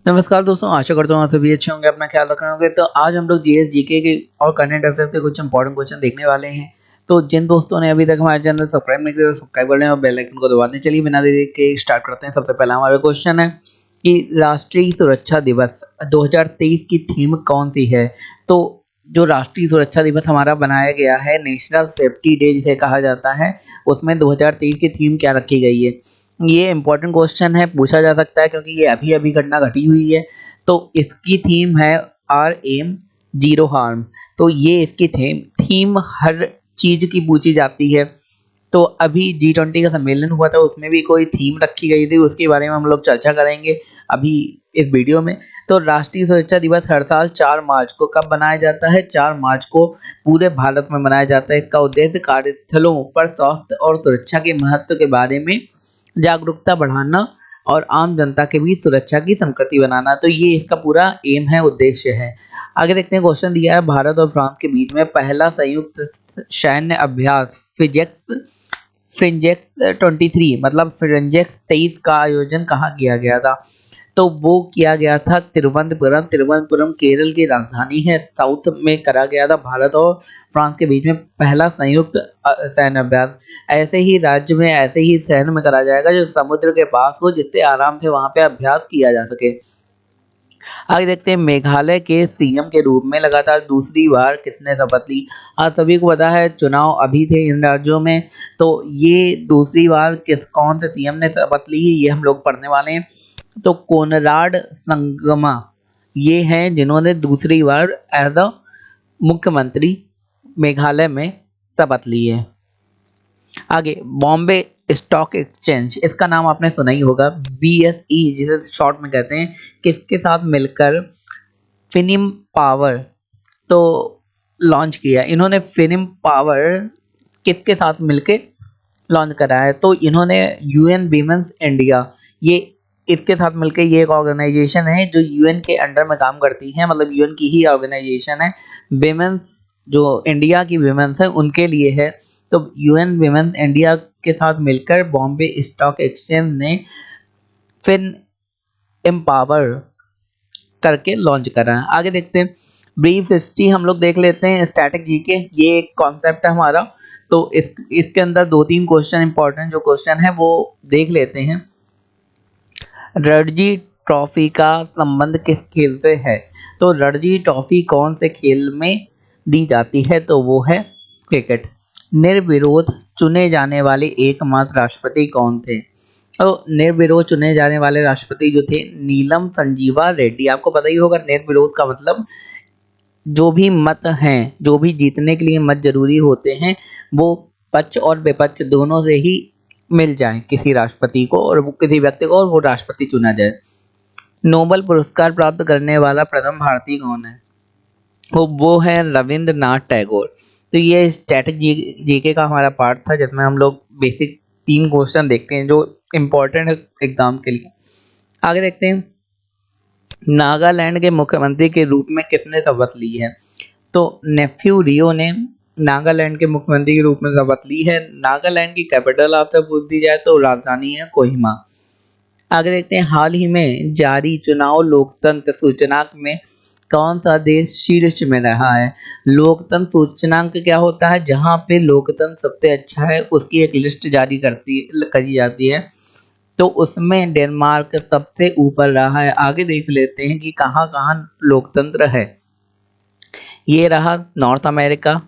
नमस्कार दोस्तों, आशा करता हूँ आप सभी अच्छे होंगे, अपना ख्याल रख रहे होंगे। तो आज हम लोग जीएस जीके के और करंट अफेयर्स के कुछ इंपॉर्टेंट क्वेश्चन देखने वाले हैं। तो जिन दोस्तों ने अभी तक हमारे चैनल सब्सक्राइब नहीं किया, सब्सक्राइब कर लें और बेल आइकन को दबा दें। चलिए बिना देरी के स्टार्ट करते हैं। सबसे पहला हमारा क्वेश्चन है कि राष्ट्रीय सुरक्षा दिवस 2023 की थीम कौन सी है। तो जो राष्ट्रीय सुरक्षा दिवस हमारा बनाया गया है, नेशनल सेफ्टी डे जिसे कहा जाता है, उसमें 2023 की थीम क्या रखी गई है। ये इंपॉर्टेंट क्वेश्चन है, पूछा जा सकता है क्योंकि ये अभी अभी घटना घटी हुई है। तो इसकी थीम है आर एम जीरो हार्म। तो ये इसकी थीम थीम हर चीज की पूछी जाती है। तो अभी G20 का सम्मेलन हुआ था, उसमें भी कोई थीम रखी गई थी, उसके बारे में हम लोग चर्चा करेंगे अभी इस वीडियो में। तो राष्ट्रीय सुरक्षा दिवस हर साल 4 मार्च को कब मनाया जाता है? 4 मार्च को पूरे भारत में मनाया जाता है। इसका उद्देश्य कार्यस्थलों पर स्वास्थ्य और सुरक्षा के महत्व के बारे में जागरूकता बढ़ाना और आम जनता के बीच सुरक्षा की संस्कृति बनाना। तो ये इसका पूरा एम है, उद्देश्य है। आगे देखते हैं, क्वेश्चन दिया है भारत और फ्रांस के बीच में पहला संयुक्त सैन्य अभ्यास फ्रिंजेक्स 23 मतलब फ्रिंजेक्स 23 का आयोजन कहाँ किया गया था? तो वो किया गया था तिरुवनंतपुरम। तिरुवनंतपुरम केरल की राजधानी है, साउथ में करा गया था। भारत और फ्रांस के बीच में पहला संयुक्त सैन्य अभ्यास। ऐसे ही राज्य में, ऐसे ही शहर में करा जाएगा जो समुद्र के पास हो, जिससे आराम से वहां पे अभ्यास किया जा सके। आगे देखते हैं, मेघालय के सीएम के रूप में लगातार दूसरी बार किसने शपथ ली? आज सभी को पता है चुनाव अभी थे इन राज्यों में। तो ये दूसरी बार कौन से सीएम ने शपथ ली है, ये हम लोग पढ़ने वाले हैं। तो कोनराड संगमा ये हैं जिन्होंने दूसरी बार एज अ मुख्यमंत्री मेघालय में शपथ ली है। आगे, बॉम्बे स्टॉक एक्सचेंज, इसका नाम आपने सुना ही होगा, BSE जिसे शॉर्ट में कहते हैं, किसके साथ मिलकर फिनिम पावर तो लॉन्च किया? इन्होंने फिनिम पावर किसके साथ मिलके लॉन्च करा है? तो इन्होंने यूएन वीमेंस इंडिया, ये इसके साथ मिलके, ये एक ऑर्गेनाइजेशन है जो यूएन के अंडर में काम करती है, मतलब यूएन की ही ऑर्गेनाइजेशन है। विमेंस, जो इंडिया की विमेंस है उनके लिए है। तो यूएन विमेंस इंडिया के साथ मिलकर बॉम्बे स्टॉक एक्सचेंज ने फिन एम्पावर करके लॉन्च करा है। आगे देखते हैं, ब्रीफ हिस्ट्री हम लोग देख लेते हैं। स्टैटिक जीके ये एक कॉन्सेप्ट है हमारा। तो इसके अंदर 2-3 क्वेश्चन इंपॉर्टेंट जो क्वेश्चन है वो देख लेते हैं। रणजी ट्रॉफी का संबंध किस खेल से है? तो रणजी ट्रॉफी कौन से खेल में दी जाती है? तो वो है क्रिकेट। निर्विरोध चुने जाने वाले एकमात्र राष्ट्रपति कौन थे? तो निर्विरोध चुने जाने वाले राष्ट्रपति जो थे, नीलम संजीवा रेड्डी। आपको पता ही होगा निर्विरोध का मतलब, जो भी मत हैं, जो भी जीतने के लिए मत जरूरी होते हैं, वो पक्ष और विपक्ष दोनों से ही मिल जाए किसी राष्ट्रपति को, और वो किसी व्यक्ति को, और वो राष्ट्रपति चुना जाए। नोबेल पुरस्कार प्राप्त करने वाला प्रथम भारतीय कौन है? वो है रविंद्रनाथ टैगोर। तो ये स्टैटिक जीके का हमारा पार्ट था, जिसमें हम लोग बेसिक 3 क्वेश्चन देखते हैं जो इम्पोर्टेंट है एग्जाम के लिए। आगे देखते हैं, नागालैंड के मुख्यमंत्री के रूप में किसने शपथ ली है? तो नेफ्यू रियो ने नागालैंड के मुख्यमंत्री के रूप में शपथ ली है। नागालैंड की कैपिटल आपसे पूछ दी जाए तो राजधानी है कोहिमा। आगे देखते हैं, हाल ही में जारी चुनाव लोकतंत्र सूचकांक में कौन सा देश शीर्ष में रहा है? लोकतंत्र सूचकांक क्या होता है? जहां पे लोकतंत्र सबसे अच्छा है उसकी एक लिस्ट जारी करी जाती है। तो उसमें डेनमार्क सबसे ऊपर रहा है। आगे देख लेते हैं कि कहाँ कहाँ लोकतंत्र है। ये रहा नॉर्थ अमेरिका,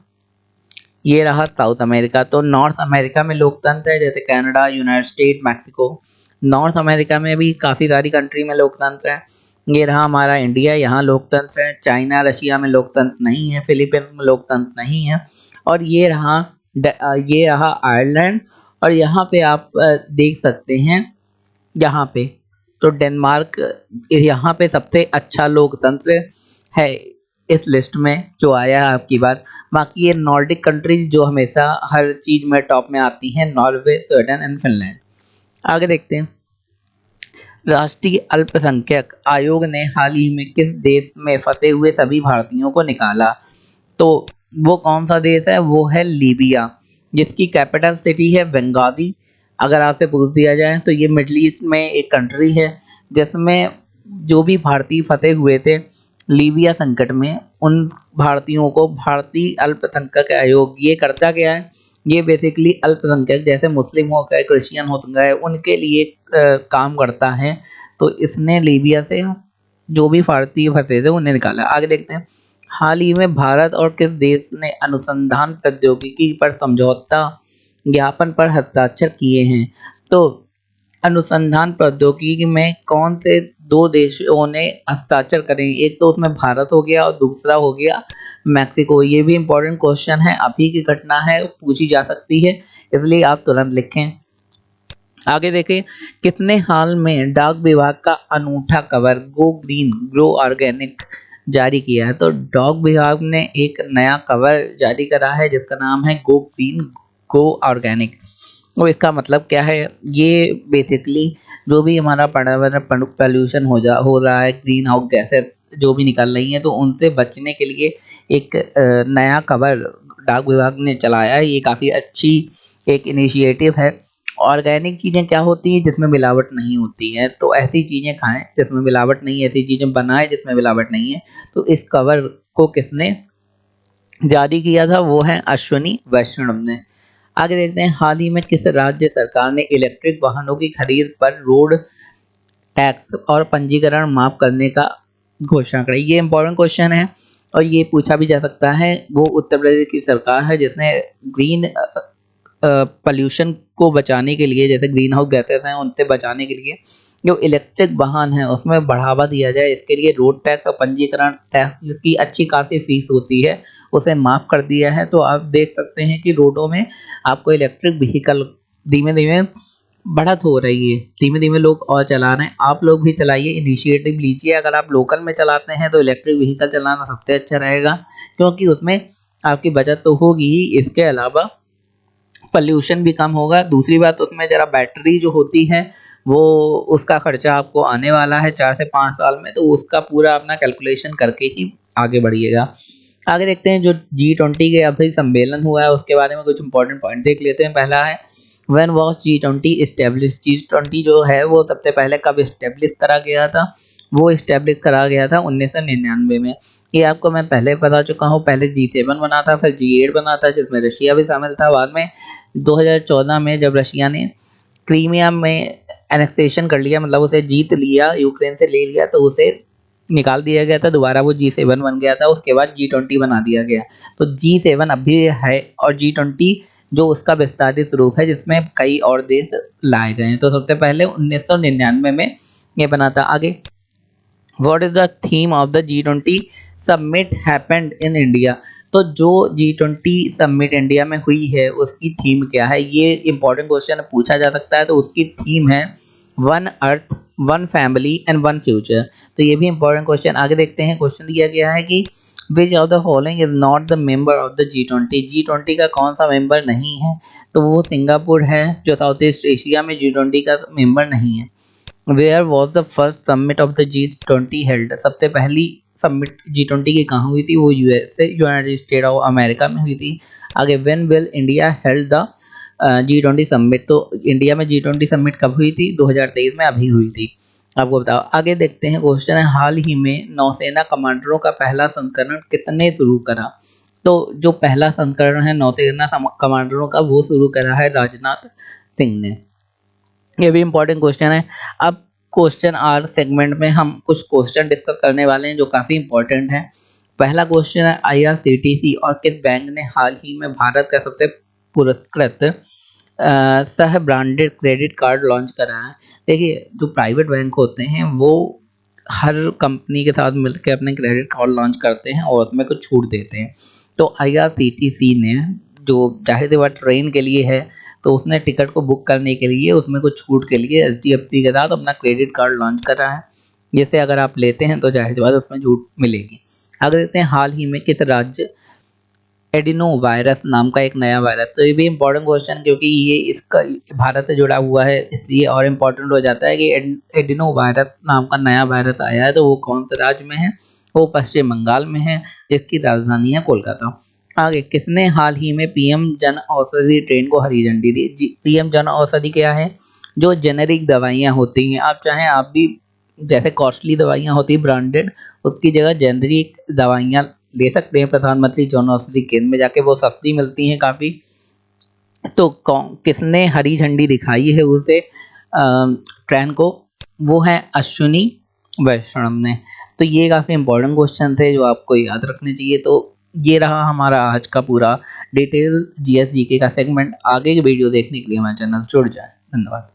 ये रहा साउथ अमेरिका। तो नॉर्थ अमेरिका में लोकतंत्र है, जैसे Canada, United state, Mexico. North America में भी काफ़ी सारी कंट्री में लोकतंत्र है। ये रहा हमारा इंडिया, यहाँ लोकतंत्र है। चाइना, रशिया में लोकतंत्र नहीं है। फिलीपींस में लोकतंत्र नहीं है। और ये रहा आयरलैंड। और यहाँ पे आप देख सकते हैं, यहाँ पे तो डेनमार्क यहाँ पे सबसे अच्छा लोकतंत्र है इस लिस्ट में जो आया है आपकी बार। बाकी ये नॉर्डिक कंट्रीज जो हमेशा हर चीज में टॉप में आती हैं, नॉर्वे, स्वीडन एंड फिनलैंड। आगे देखते हैं, राष्ट्रीय अल्पसंख्यक आयोग ने हाल ही में किस देश में फंसे हुए सभी भारतीयों को निकाला? तो वो कौन सा देश है? वो है लीबिया, जिसकी कैपिटल सिटी है बेंगाजी। अगर आपसे पूछ दिया जाए तो ये मिडल ईस्ट में एक कंट्री है जिसमें जो भी भारतीय फंसे हुए थे लीबिया संकट में, उन भारतीयों को भारतीय अल्पसंख्यक आयोग ये करता क्या है, ये बेसिकली अल्पसंख्यक जैसे मुस्लिम हो गए, क्रिश्चियन हो गए, उनके लिए काम करता है। तो इसने लीबिया से जो भी भारतीय फंसे थे उन्हें निकाला। आगे देखते हैं, हाल ही में भारत और किस देश ने अनुसंधान प्रौद्योगिकी पर समझौता ज्ञापन पर हस्ताक्षर किए हैं? तो अनुसंधान प्रौद्योगिकी में कौन से दो देशों ने हस्ताक्षर करे? एक तो उसमें भारत हो गया और दूसरा हो गया मैक्सिको। ये भी इंपॉर्टेंट क्वेश्चन है, अभी की घटना है, पूछी जा सकती है, इसलिए आप तुरंत लिखें। आगे देखें, किसने हाल में डाक विभाग का अनूठा cover go green grow organic जारी किया है? तो डाक विभाग ने एक नया कवर जारी करा है जिसका नाम है गो ग्रीन गो ऑर्गेनिक। और इसका मतलब क्या है, ये बेसिकली जो भी हमारा पर्यावरण पोल्यूशन हो रहा है, ग्रीन हाउस गैसेस जो भी निकल रही हैं, तो उनसे बचने के लिए एक नया कवर डाक विभाग ने चलाया है। ये काफ़ी अच्छी एक इनिशिएटिव है। ऑर्गेनिक चीज़ें क्या होती हैं? जिसमें मिलावट नहीं होती है, तो ऐसी चीज़ें खाएं जिसमें मिलावट नहीं है, ऐसी चीज़ें बनाएं जिसमें मिलावट नहीं है। तो इस कवर को किसने जारी किया था? वो है अश्विनी वैष्णव ने। आगे देखते हैं, हाल ही में किस राज्य सरकार ने इलेक्ट्रिक वाहनों की खरीद पर रोड टैक्स और पंजीकरण माफ करने का घोषणा करी? ये इंपॉर्टेंट क्वेश्चन है और ये पूछा भी जा सकता है। वो उत्तर प्रदेश की सरकार है जिसने ग्रीन पॉल्यूशन को बचाने के लिए, जैसे ग्रीन हाउस गैसेस हैं उनसे बचाने के लिए जो इलेक्ट्रिक वाहन है उसमें बढ़ावा दिया जाए, इसके लिए रोड टैक्स और पंजीकरण टैक्स जिसकी अच्छी खासी फीस होती है उसे माफ़ कर दिया है। तो आप देख सकते हैं कि रोडों में आपको इलेक्ट्रिक व्हीकल धीमे धीमे बढ़त हो रही है, धीमे धीमे लोग और चला रहे हैं। आप लोग भी चलाइए, इनिशिएटिव लीजिए। अगर आप लोकल में चलाते हैं तो इलेक्ट्रिक व्हीकल चलाना सबसे अच्छा रहेगा, क्योंकि उसमें आपकी बचत तो होगी ही, इसके अलावा पॉल्यूशन भी कम होगा। दूसरी बात, उसमें ज़रा बैटरी जो होती है वो उसका खर्चा आपको आने वाला है 4 से 5 साल में, तो उसका पूरा अपना कैलकुलेशन करके ही आगे बढ़िएगा। आगे देखते हैं, जो G20 के अभी सम्मेलन हुआ है उसके बारे में कुछ इंपॉर्टेंट पॉइंट देख लेते हैं। पहला है, when was G20 establish? G20 जो है वो सबसे पहले कब इस्टेब्लिश करा गया था? वो इस्टेब्लिश करा गया था 1999 में। ये आपको मैं पहले बता चुका हूँ। पहले G7 बना था, फिर G8 बना था जिसमें रशिया भी शामिल था। बाद में 2014 में जब रशिया ने क्रीमिया में एनेक्सेशन कर लिया, मतलब उसे जीत लिया, यूक्रेन से ले लिया, तो उसे निकाल दिया गया था, दोबारा वो G7 बन गया था। उसके बाद G20 बना दिया गया। तो G7 अभी है और G20 जो उसका विस्तारित रूप है जिसमें कई और देश लाए गए हैं। तो सबसे पहले 1999 में ये बना था। आगे, what is the theme of the G20 summit happened in India? तो जो G20 समिट इंडिया में हुई है उसकी थीम क्या है? ये इंपॉर्टेंट क्वेश्चन पूछा जा सकता है। तो उसकी थीम है one earth one family and one future. तो ये भी इंपॉर्टेंट क्वेश्चन। आगे देखते हैं, क्वेश्चन दिया गया है कि which of the following is not the member of the G20? G20 का कौन सा मेंबर नहीं है? तो वो सिंगापुर है जो साउथ ईस्ट एशिया में G20 का मेंबर नहीं है। Where was the first summit of the G20 held? सबसे पहली समिट G20 की कहाँ हुई थी? वो USA United state of America में हुई थी। आगे, when will India held the G20 summit? तो इंडिया में G20 समिट कब हुई थी? 2023 में अभी हुई थी। आपको बताओ। आगे देखते हैं, क्वेश्चन है, हाल ही में नौसेना कमांडरों का पहला संस्करण किसने शुरू करा? तो जो पहला संस्करण है नौसेना कमांडरों का वो शुरू करा है राजनाथ सिंह ने। ये भी इंपॉर्टेंट क्वेश्चन है। अब क्वेश्चन आर सेगमेंट में हम कुछ क्वेश्चन डिस्कस करने वाले हैं जो काफ़ी इंपॉर्टेंट है। पहला क्वेश्चन है, IRCTC और किस बैंक ने हाल ही में भारत का सबसे पुरस्कृत सह ब्रांडेड क्रेडिट कार्ड लॉन्च करा है? देखिए, जो प्राइवेट बैंक होते हैं वो हर कंपनी के साथ मिलकर अपने क्रेडिट कार्ड लॉन्च करते हैं और उसमें कुछ छूट देते हैं। तो IRCTC ने, जो जाहिर सी बात ट्रेन के लिए है, तो उसने टिकट को बुक करने के लिए उसमें कुछ छूट के लिए HDFC के साथ अपना क्रेडिट कार्ड लॉन्च करा है, जिसे अगर आप लेते हैं तो जाहिर सी बात उसमें छूट मिलेगी। आगे देखते हैं, हाल ही में किस राज्य एडिनो वायरस नाम का एक नया वायरस? तो ये भी इंपॉर्टेंट क्वेश्चन, क्योंकि ये इसका भारत से जुड़ा हुआ है इसलिए और इम्पोर्टेंट हो जाता है कि एडिनो वायरस नाम का नया वायरस आया है। तो वो कौन से राज्य में है? वो पश्चिम बंगाल में है, जिसकी राजधानी है कोलकाता। आगे, किसने हाल ही में PM जन औषधि ट्रेन को हरी झंडी दी? PM जन औषधि क्या है? जो जेनेरिक दवाइयाँ होती हैं, आप चाहें आप भी जैसे कॉस्टली दवाइयाँ होती ब्रांडेड, उसकी जगह जेनरिक दवाइयाँ ले सकते हैं प्रधानमंत्री जन औषधि केंद्र में जाके, वो सस्ती मिलती हैं काफ़ी। तो किसने हरी झंडी दिखाई है उसे ट्रेन को? वो है अश्विनी वैष्णव ने। तो ये काफ़ी इंपॉर्टेंट क्वेश्चन थे जो आपको याद रखने चाहिए। तो ये रहा हमारा आज का पूरा डिटेल जीएस जीके का सेगमेंट। आगे की वीडियो देखने के लिए हमारे चैनल से जुड़ जाएं। धन्यवाद।